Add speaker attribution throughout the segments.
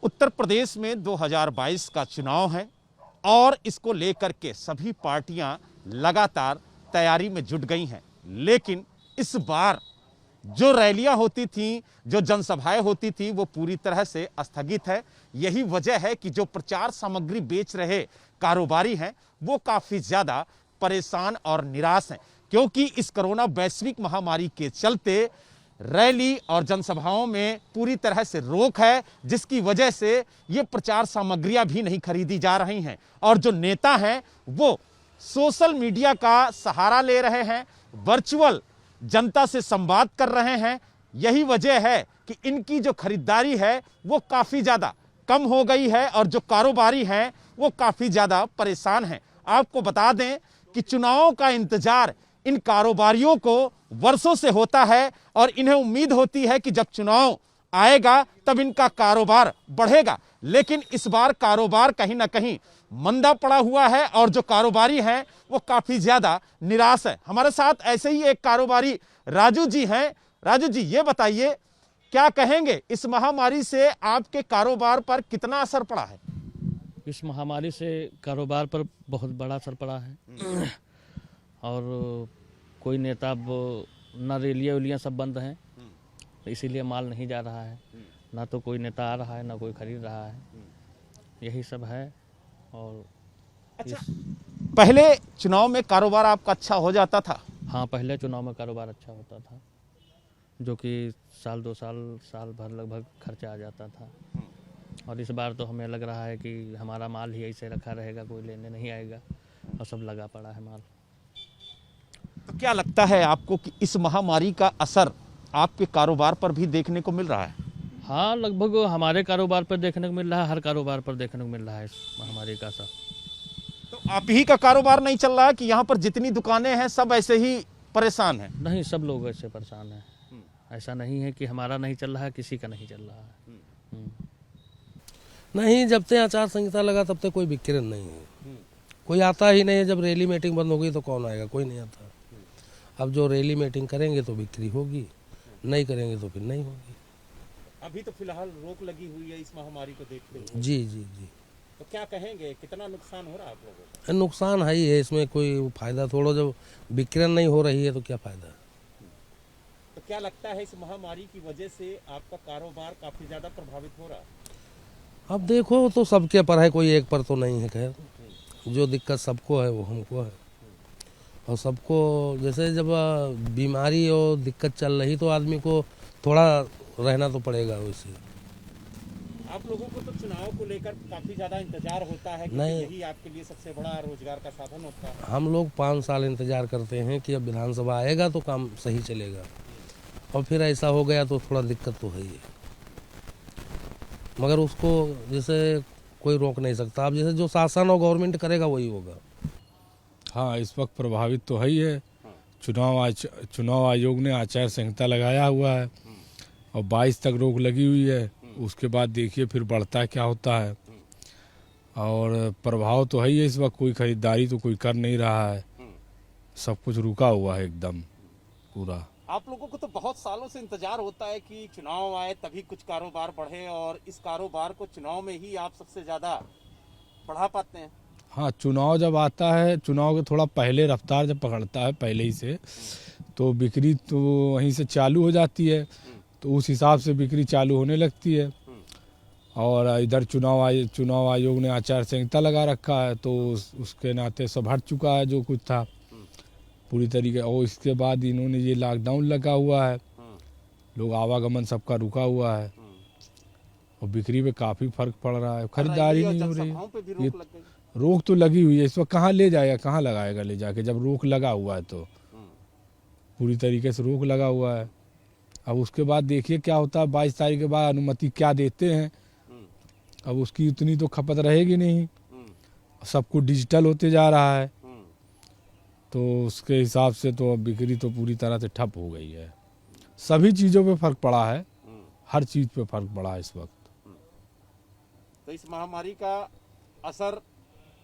Speaker 1: उत्तर प्रदेश में 2022 का चुनाव है और इसको लेकर के सभी पार्टियां लगातार तैयारी में जुट गई हैं। लेकिन इस बार जो रैलियां होती थीं, जो जनसभाएं होती थी, वो पूरी तरह से स्थगित है। यही वजह है कि जो प्रचार सामग्री बेच रहे कारोबारी हैं वो काफी ज्यादा परेशान और निराश हैं, क्योंकि इस कोरोना वैश्विक महामारी के चलते रैली और जनसभाओं में पूरी तरह से रोक है, जिसकी वजह से ये प्रचार सामग्रियां भी नहीं खरीदी जा रही हैं। और जो नेता हैं वो सोशल मीडिया का सहारा ले रहे हैं, वर्चुअल जनता से संवाद कर रहे हैं। यही वजह है कि इनकी जो खरीदारी है वो काफी ज्यादा कम हो गई है और जो कारोबारी हैं वो काफी ज्यादा परेशान हैं। आपको बता दें कि चुनाव का इंतजार इन कारोबारियों को वर्षों से होता है और इन्हें उम्मीद होती है कि जब चुनाव आएगा तब इनका कारोबार बढ़ेगा। लेकिन इस बार कारोबार कहीं ना कहीं मंदा पड़ा हुआ है और जो कारोबारी हैं वो काफी ज्यादा निराश है। हमारे साथ ऐसे ही एक कारोबारी राजू जी हैं। राजू जी, ये बताइए क्या कहेंगे, इस महामारी से आपके कारोबार पर कितना असर पड़ा है?
Speaker 2: इस महामारी से कारोबार पर बहुत बड़ा असर पड़ा है और कोई नेता अब ना रैलियाँ उलियाँ सब बंद हैं, इसीलिए माल नहीं जा रहा है, ना तो कोई नेता आ रहा है ना कोई खरीद रहा है, यही सब है। और
Speaker 1: अच्छा, पहले चुनाव में कारोबार आपका अच्छा हो जाता था?
Speaker 2: हाँ, पहले चुनाव में कारोबार अच्छा होता था, जो कि साल 2 साल भर लगभग खर्चा आ जाता था। और इस बार तो हमें लग रहा है कि हमारा माल ही ऐसे रखा रहेगा, कोई लेने नहीं आएगा और सब लगा पड़ा है माल।
Speaker 1: तो क्या लगता है आपको कि इस महामारी का असर आपके कारोबार पर भी देखने को मिल रहा है?
Speaker 2: हाँ, लगभग हमारे कारोबार पर देखने को मिल रहा है, हर कारोबार पर देखने को मिल रहा है इस महामारी का असर।
Speaker 1: तो आप ही का कारोबार नहीं चल रहा है कि यहाँ पर जितनी दुकानें हैं सब ऐसे ही परेशान हैं?
Speaker 2: नहीं, सब लोग ऐसे परेशान हैं। ऐसा नहीं है कि हमारा नहीं चल रहा है, किसी का नहीं चल रहा है।
Speaker 3: नहीं, जब से आचार संहिता लगा तब तक कोई विक्रय नहीं है, कोई आता ही नहीं है। जब रैली मीटिंग बंद हो गई तो कौन आएगा? कोई नहीं आता। अब जो रैली मीटिंग करेंगे तो बिक्री होगी, नहीं करेंगे तो फिर नहीं होगी।
Speaker 1: अभी तो फिलहाल रोक लगी हुई है इस महामारी को देखते हुए।
Speaker 3: जी जी जी।
Speaker 1: तो क्या कहेंगे, कितना नुकसान हो रहा है आप लोगों को?
Speaker 3: नुकसान है ही है, इसमें कोई फायदा थोड़ा, जब विक्रय नहीं हो रही है तो क्या फायदा?
Speaker 1: तो क्या लगता है इस महामारी की वजह से आपका कारोबार काफी ज्यादा प्रभावित हो रहा है?
Speaker 3: अब देखो, तो सबके पर है, कोई एक पर तो नहीं है। खैर, जो दिक्कत सबको है वो हमको है। और सबको जैसे जब बीमारी और दिक्कत चल रही तो आदमी को थोड़ा रहना तो पड़ेगा वैसे।
Speaker 1: आप लोगों को तो चुनाव को लेकर काफी ज्यादा इंतजार होता है कि यही आपके लिए सबसे बड़ा रोजगार का साधन होता है।
Speaker 3: हम लोग 5 साल इंतजार करते हैं कि अब विधानसभा आएगा तो काम सही चलेगा, और फिर ऐसा हो गया तो थोड़ा दिक्कत तो है ही, मगर उसको जैसे कोई रोक नहीं सकता। अब जैसे जो शासन और गवर्नमेंट करेगा वही होगा।
Speaker 4: हाँ, इस वक्त प्रभावित तो है ही है। चुनाव आयोग ने आचार संहिता लगाया हुआ है और 22 तक रोक लगी हुई है। उसके बाद देखिए फिर बढ़ता है क्या होता है। और प्रभाव तो है ही है, इस वक्त कोई खरीदारी तो कोई कर नहीं रहा है, सब कुछ रुका हुआ है एकदम पूरा।
Speaker 1: आप लोगों को तो बहुत सालों से इंतजार होता है कि चुनाव आए तभी कुछ कारोबार बढ़े, और इस कारोबार को चुनाव में ही आप सबसे ज्यादा बढ़ा पाते हैं।
Speaker 4: हाँ, चुनाव जब आता है, चुनाव के थोड़ा पहले रफ्तार जब पकड़ता है पहले ही से, तो बिक्री तो वहीं से चालू हो जाती है, तो उस हिसाब से बिक्री चालू होने लगती है। और इधर चुनाव आयोग ने आचार संहिता लगा रखा है, तो उसके नाते सब हट चुका है जो कुछ था पूरी तरीके। और इसके बाद इन्होंने ये लॉकडाउन लगा हुआ है, लोग आवागमन सबका रुका हुआ है और बिक्री पे काफ़ी फर्क पड़ रहा है, खरीदारी नहीं हो रही है। ये रोक तो लगी हुई है, इस वक्त कहाँ ले जाएगा, कहाँ लगाएगा ले जाके, जब रोक लगा हुआ है तो पूरी तरीके से रोक लगा हुआ है। अब उसके बाद देखिए क्या होता है, 22 तारीख के बाद अनुमति क्या देते हैं। अब उसकी उतनी तो खपत रहेगी नहीं, सब कुछ डिजिटल होते जा रहा है, तो उसके हिसाब से तो अब बिक्री तो पूरी तरह से ठप हो गई है। सभी चीज़ों पे फर्क पड़ा है, हर चीज़ पे फर्क पड़ा है इस वक्त।
Speaker 1: तो इस महामारी का असर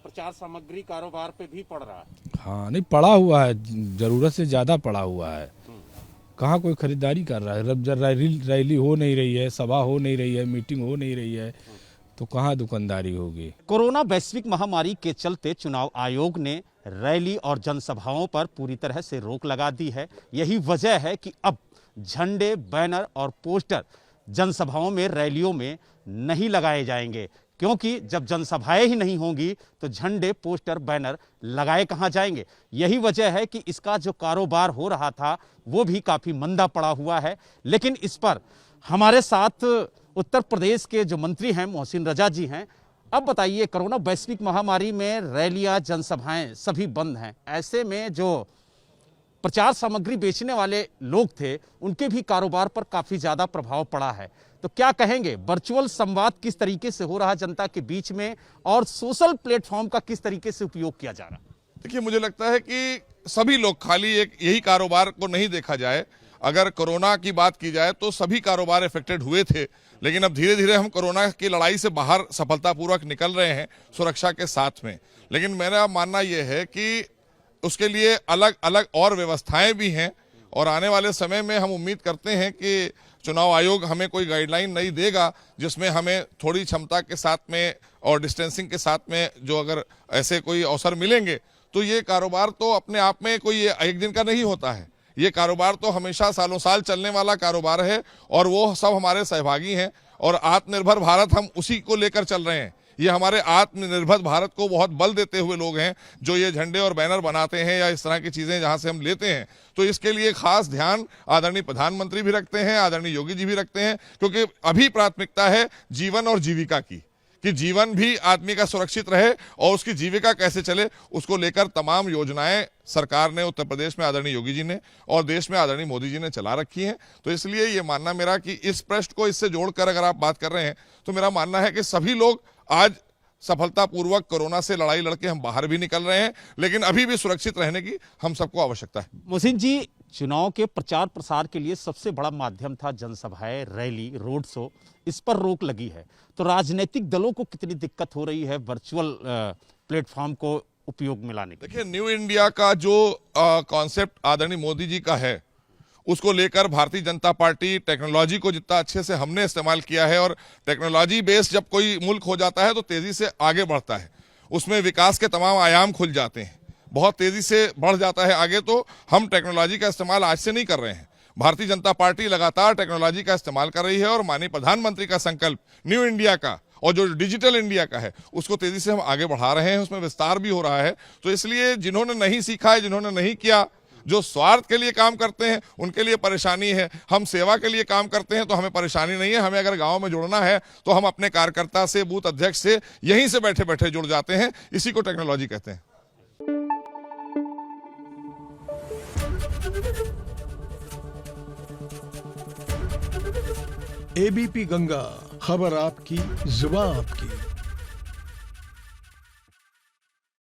Speaker 1: प्रचार सामग्री कारोबार पे भी पड़ रहा है?
Speaker 4: हाँ, नहीं पड़ा हुआ है, ज़रूरत से ज़्यादा पड़ा हुआ है। कहाँ कोई खरीदारी कर रहा है? जब रैली हो नहीं रही है, सभा हो नहीं रही है, मीटिंग हो नहीं रही है, तो कहाँ दुकानदारी होगी।
Speaker 1: कोरोना वैश्विक महामारी के चलते चुनाव आयोग ने रैली और जनसभाओं पर पूरी तरह से रोक लगा दी है। यही वजह है कि अब झंडे, बैनर और पोस्टर जनसभाओं में, रैलियों में नहीं लगाए जाएंगे, क्योंकि जब जनसभाएं ही नहीं होंगी तो झंडे, पोस्टर, बैनर लगाए कहां जाएंगे। यही वजह है कि इसका जो कारोबार हो रहा था वो भी काफी मंदा पड़ा हुआ है। लेकिन इस पर हमारे साथ उत्तर प्रदेश के जो मंत्री हैं मोहसिन रजा जी हैं। अब बताइए, कोरोना वैश्विक महामारी में रैलियां, जनसभाएं सभी बंद हैं। ऐसे में जो प्रचार सामग्री बेचने वाले लोग थे उनके भी कारोबार पर काफी ज्यादा प्रभाव पड़ा है। तो क्या कहेंगे, वर्चुअल संवाद किस तरीके से हो रहा जनता के बीच में और सोशल प्लेटफॉर्म का किस तरीके से उपयोग किया जा रहा?
Speaker 5: देखिए, मुझे लगता है कि सभी लोग, खाली एक यही कारोबार को नहीं देखा जाए। अगर कोरोना की बात की जाए तो सभी कारोबार इफेक्टेड हुए थे, लेकिन अब धीरे धीरे हम कोरोना की लड़ाई से बाहर सफलतापूर्वक निकल रहे हैं सुरक्षा के साथ में। लेकिन मेरा मानना यह है कि उसके लिए अलग अलग और व्यवस्थाएं भी हैं और आने वाले समय में हम उम्मीद करते हैं कि चुनाव आयोग हमें कोई गाइडलाइन नहीं देगा जिसमें हमें थोड़ी क्षमता के साथ में और डिस्टेंसिंग के साथ में जो अगर ऐसे कोई अवसर मिलेंगे तो ये कारोबार तो अपने आप में कोई एक दिन का नहीं होता है। ये कारोबार तो हमेशा सालों साल चलने वाला कारोबार है और वो सब हमारे सहभागी हैं और आत्मनिर्भर भारत हम उसी को लेकर चल रहे हैं। ये हमारे आत्मनिर्भर भारत को बहुत बल देते हुए लोग हैं जो ये झंडे और बैनर बनाते हैं या इस तरह की चीजें जहां से हम लेते हैं। तो इसके लिए खास ध्यान आदरणीय प्रधानमंत्री भी रखते हैं, आदरणीय योगी जी भी रखते हैं, क्योंकि अभी प्राथमिकता है जीवन और जीविका की, कि जीवन भी आदमी का सुरक्षित रहे और उसकी जीविका कैसे चले, उसको लेकर तमाम योजनाएं सरकार ने उत्तर प्रदेश में आदरणीय योगी जी ने और देश में आदरणीय मोदी जी ने चला रखी हैं। तो इसलिए ये मानना मेरा कि इस प्रश्न को इससे जोड़कर अगर आप बात कर रहे हैं तो मेरा मानना है कि सभी लोग आज सफलतापूर्वक कोरोना से लड़ाई लड़के हम बाहर भी निकल रहे हैं, लेकिन अभी भी सुरक्षित रहने की हम सबको आवश्यकता है।
Speaker 1: मोहसिन जी, चुनाव के प्रचार प्रसार के लिए सबसे बड़ा माध्यम था जनसभाएं, रैली, रोड शो, इस पर रोक लगी है। तो राजनीतिक दलों को कितनी दिक्कत हो रही है वर्चुअल प्लेटफॉर्म को उपयोग में लाने की?
Speaker 5: देखिए, न्यू इंडिया का जो कॉन्सेप्ट आदरणीय मोदी जी का है उसको लेकर भारतीय जनता पार्टी टेक्नोलॉजी को जितना अच्छे से हमने इस्तेमाल किया है, और टेक्नोलॉजी बेस्ड जब कोई मुल्क हो जाता है तो तेजी से आगे बढ़ता है, उसमें विकास के तमाम आयाम खुल जाते हैं, बहुत तेजी से बढ़ जाता है आगे। तो हम टेक्नोलॉजी का इस्तेमाल आज से नहीं कर रहे हैं। भारतीय जनता पार्टी लगातार टेक्नोलॉजी का इस्तेमाल कर रही है और माननीय प्रधानमंत्री का संकल्प न्यू इंडिया का और जो डिजिटल इंडिया का है उसको तेजी से हम आगे बढ़ा रहे हैं, उसमें विस्तार भी हो रहा है। तो इसलिए जिन्होंने नहीं सीखा है, जिन्होंने नहीं किया, जो स्वार्थ के लिए काम करते हैं उनके लिए परेशानी है। हम सेवा के लिए काम करते हैं तो हमें परेशानी नहीं है। हमें अगर गांव में जुड़ना है तो हम अपने कार्यकर्ता से, बूथ अध्यक्ष से यहीं से बैठे बैठे जुड़ जाते हैं। इसी को टेक्नोलॉजी कहते हैं।
Speaker 6: एबीपी गंगा, खबर आपकी, जुबान आपकी।